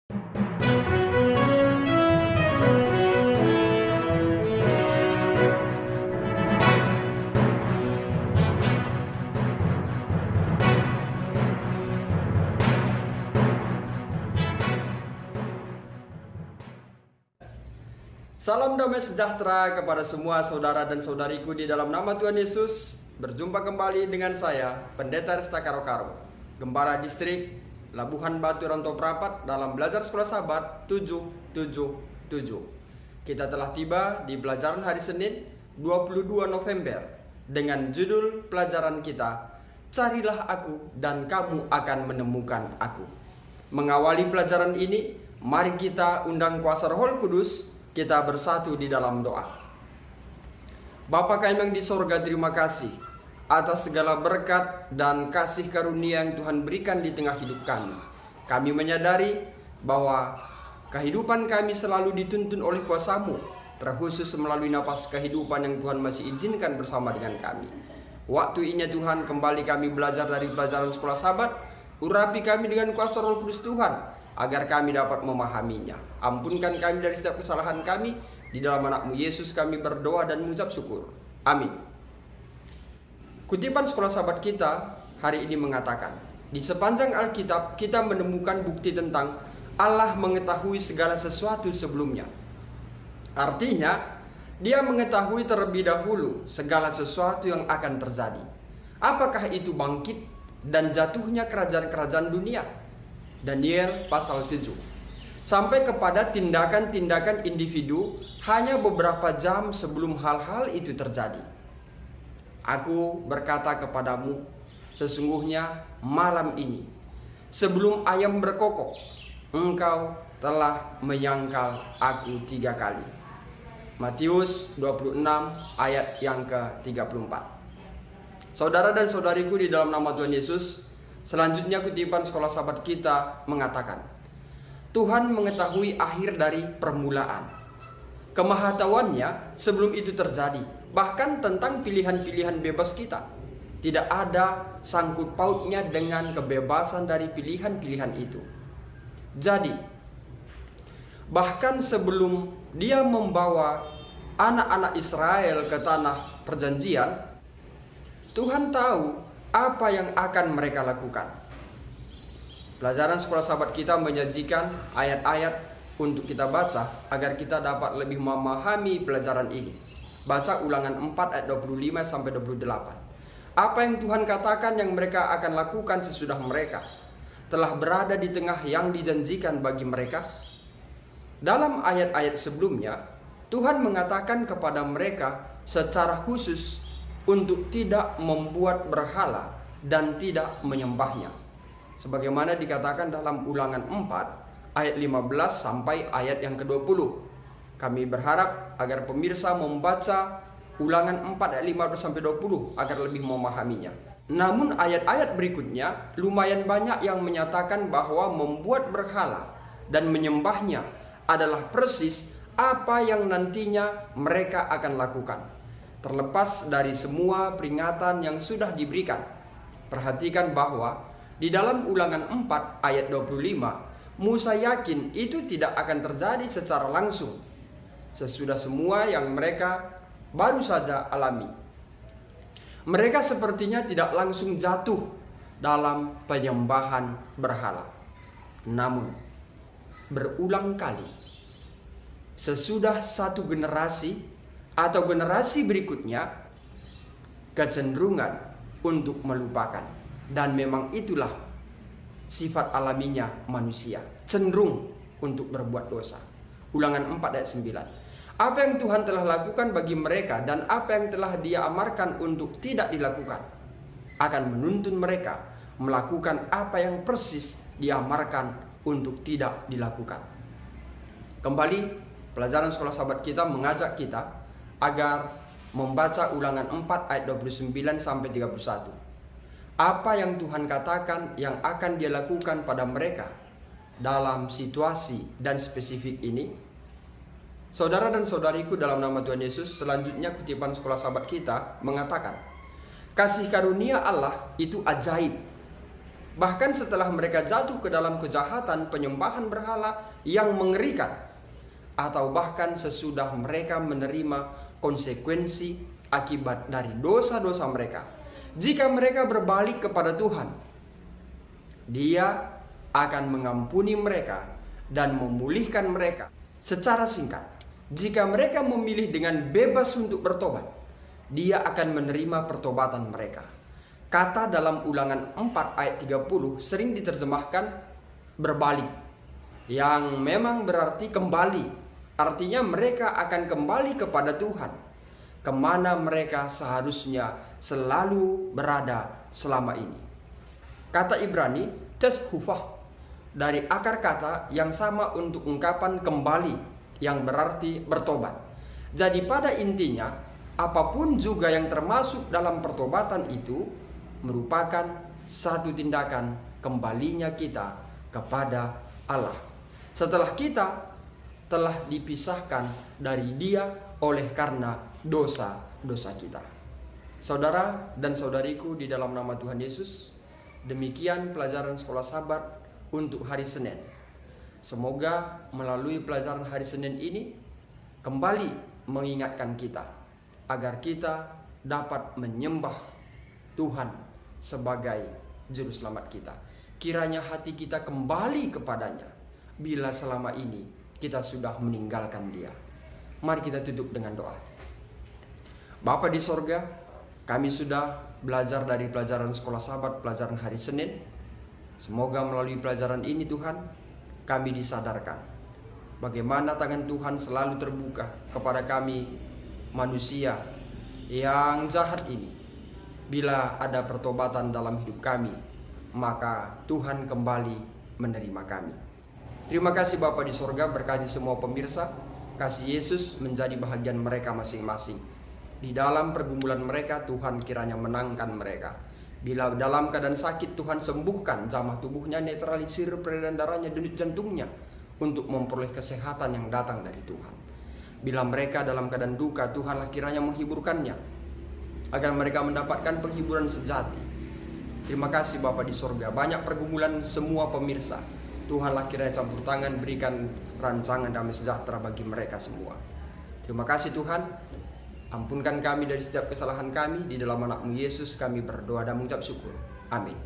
Salam damai sejahtera kepada semua saudara dan saudariku di dalam nama Tuhan Yesus. Berjumpa kembali dengan saya, Pendeta Resta Karo-Karo, Gembala Distrik Labuhan Batu Rantau Prapat dalam Belajar Sekolah Sahabat 777. Kita telah tiba di pelajaran hari Senin 22 November dengan judul pelajaran kita, Carilah Aku dan Kamu Akan Menemukan Aku. Mengawali pelajaran ini, mari kita undang kuasa Roh Kudus. Kita bersatu di dalam doa. Bapa kami yang di sorga, terima kasih atas segala berkat dan kasih karunia yang Tuhan berikan di tengah hidup kami. Kami menyadari bahwa kehidupan kami selalu dituntun oleh kuasa-Mu, terkhusus melalui napas kehidupan yang Tuhan masih izinkan bersama dengan kami. Waktu ini Tuhan, kembali kami belajar dari pelajaran Sekolah Sahabat. Urapi kami dengan kuasa Roh Kudus Tuhan, agar kami dapat memahaminya. Ampunkan kami dari setiap kesalahan kami. Di dalam anak-Mu Yesus kami berdoa dan mengucap syukur. Amin. Kutipan Sekolah Sahabat kita hari ini mengatakan, di sepanjang Alkitab kita menemukan bukti tentang Allah mengetahui segala sesuatu sebelumnya. Artinya, Dia mengetahui terlebih dahulu segala sesuatu yang akan terjadi. Apakah itu bangkit dan jatuhnya kerajaan-kerajaan dunia? Daniel pasal 7. Sampai kepada tindakan-tindakan individu hanya beberapa jam sebelum hal-hal itu terjadi. Aku berkata kepadamu, sesungguhnya malam ini, sebelum ayam berkokok, engkau telah menyangkal aku 3 kali. Matius 26 ayat yang ke-34. Saudara dan saudariku di dalam nama Tuhan Yesus, selanjutnya kutipan Sekolah Sahabat kita mengatakan, Tuhan mengetahui akhir dari permulaan. Kemahatauannya sebelum itu terjadi, bahkan tentang pilihan-pilihan bebas kita. Tidak ada sangkut pautnya dengan kebebasan dari pilihan-pilihan itu. Jadi, bahkan sebelum Dia membawa anak-anak Israel ke tanah perjanjian, Tuhan tahu apa yang akan mereka lakukan. Pelajaran Sekolah Sahabat kita menyajikan ayat-ayat untuk kita baca agar kita dapat lebih memahami pelajaran ini. Baca Ulangan 4 ayat 25 sampai 28. Apa yang Tuhan katakan yang mereka akan lakukan sesudah mereka telah berada di tengah yang dijanjikan bagi mereka. Dalam ayat-ayat sebelumnya, Tuhan mengatakan kepada mereka secara khusus untuk tidak membuat berhala dan tidak menyembahnya. Sebagaimana dikatakan dalam Ulangan 4 ayat 15 sampai ayat yang ke-20. Kami berharap agar pemirsa membaca Ulangan 4 ayat 15 sampai 20 agar lebih memahaminya. Namun ayat-ayat berikutnya lumayan banyak yang menyatakan bahwa membuat berhala dan menyembahnya adalah persis apa yang nantinya mereka akan lakukan, terlepas dari semua peringatan yang sudah diberikan. Perhatikan bahwa di dalam Ulangan 4 ayat 25, Musa yakin itu tidak akan terjadi secara langsung, sesudah semua yang mereka baru saja alami. Mereka sepertinya tidak langsung jatuh dalam penyembahan berhala. Namun, berulang kali, sesudah satu generasi atau generasi berikutnya, kecenderungan untuk melupakan. Dan memang itulah sifat alaminya manusia, cenderung untuk berbuat dosa. Ulangan 4 ayat 9. Apa yang Tuhan telah lakukan bagi mereka dan apa yang telah Dia amarkan untuk tidak dilakukan akan menuntun mereka melakukan apa yang persis Dia amarkan untuk tidak dilakukan. Kembali, pelajaran Sekolah Sahabat kita mengajak kita agar membaca Ulangan 4 ayat 29 sampai 31. Apa yang Tuhan katakan yang akan Dia lakukan pada mereka dalam situasi dan spesifik ini. Saudara dan saudariku dalam nama Tuhan Yesus, selanjutnya kutipan Sekolah Sahabat kita mengatakan, kasih karunia Allah itu ajaib bahkan setelah mereka jatuh ke dalam kejahatan penyembahan berhala yang mengerikan, atau bahkan sesudah mereka menerima konsekuensi akibat dari dosa-dosa mereka. Jika mereka berbalik kepada Tuhan, Dia akan mengampuni mereka dan memulihkan mereka secara singkat. Jika mereka memilih dengan bebas untuk bertobat, Dia akan menerima pertobatan mereka. Kata dalam Ulangan 4 ayat 30 sering diterjemahkan berbalik, yang memang berarti kembali. Artinya mereka akan kembali kepada Tuhan, kemana mereka seharusnya selalu berada selama ini. Kata Ibrani teshuvah dari akar kata yang sama untuk ungkapan kembali, yang berarti bertobat. Jadi pada intinya, apapun juga yang termasuk dalam pertobatan itu merupakan satu tindakan kembalinya kita kepada Allah setelah kita telah dipisahkan dari Dia oleh karena dosa-dosa kita. Saudara dan saudariku di dalam nama Tuhan Yesus, demikian pelajaran Sekolah Sabat untuk hari Senin. Semoga melalui pelajaran hari Senin ini kembali mengingatkan kita agar kita dapat menyembah Tuhan sebagai juru selamat kita. Kiranya hati kita kembali kepadanya bila selama ini kita sudah meninggalkan Dia. Mari kita tutup dengan doa. Bapa di sorga, kami sudah belajar dari pelajaran Sekolah Sabat, pelajaran hari Senin. Semoga melalui pelajaran ini Tuhan, kami disadarkan bagaimana tangan Tuhan selalu terbuka kepada kami manusia yang jahat ini. Bila ada pertobatan dalam hidup kami, maka Tuhan kembali menerima kami. Terima kasih Bapa di sorga, berkati semua pemirsa. Kasih Yesus menjadi bahagian mereka masing-masing. Di dalam pergumulan mereka, Tuhan kiranya menangkan mereka. Bila dalam keadaan sakit, Tuhan sembuhkan jamah tubuhnya, netralisir peredaran darahnya, denyut jantungnya, untuk memperoleh kesehatan yang datang dari Tuhan. Bila mereka dalam keadaan duka, Tuhanlah kiranya menghiburkannya, agar mereka mendapatkan penghiburan sejati. Terima kasih Bapa di sorga. Banyak pergumulan semua pemirsa, Tuhanlah kiranya campur tangan, berikan rancangan damai sejahtera bagi mereka semua. Terima kasih Tuhan. Ampunkan kami dari setiap kesalahan kami. Di dalam anak-Mu Yesus kami berdoa dan mengucap syukur. Amin.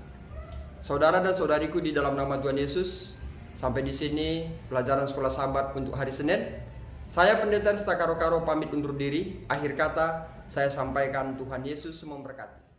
Saudara dan saudariku di dalam nama Tuhan Yesus, sampai di sini pelajaran Sekolah Sabat untuk hari Senin. Saya Pendeta Rista Karo-Karo pamit undur diri. Akhir kata saya sampaikan, Tuhan Yesus memberkati.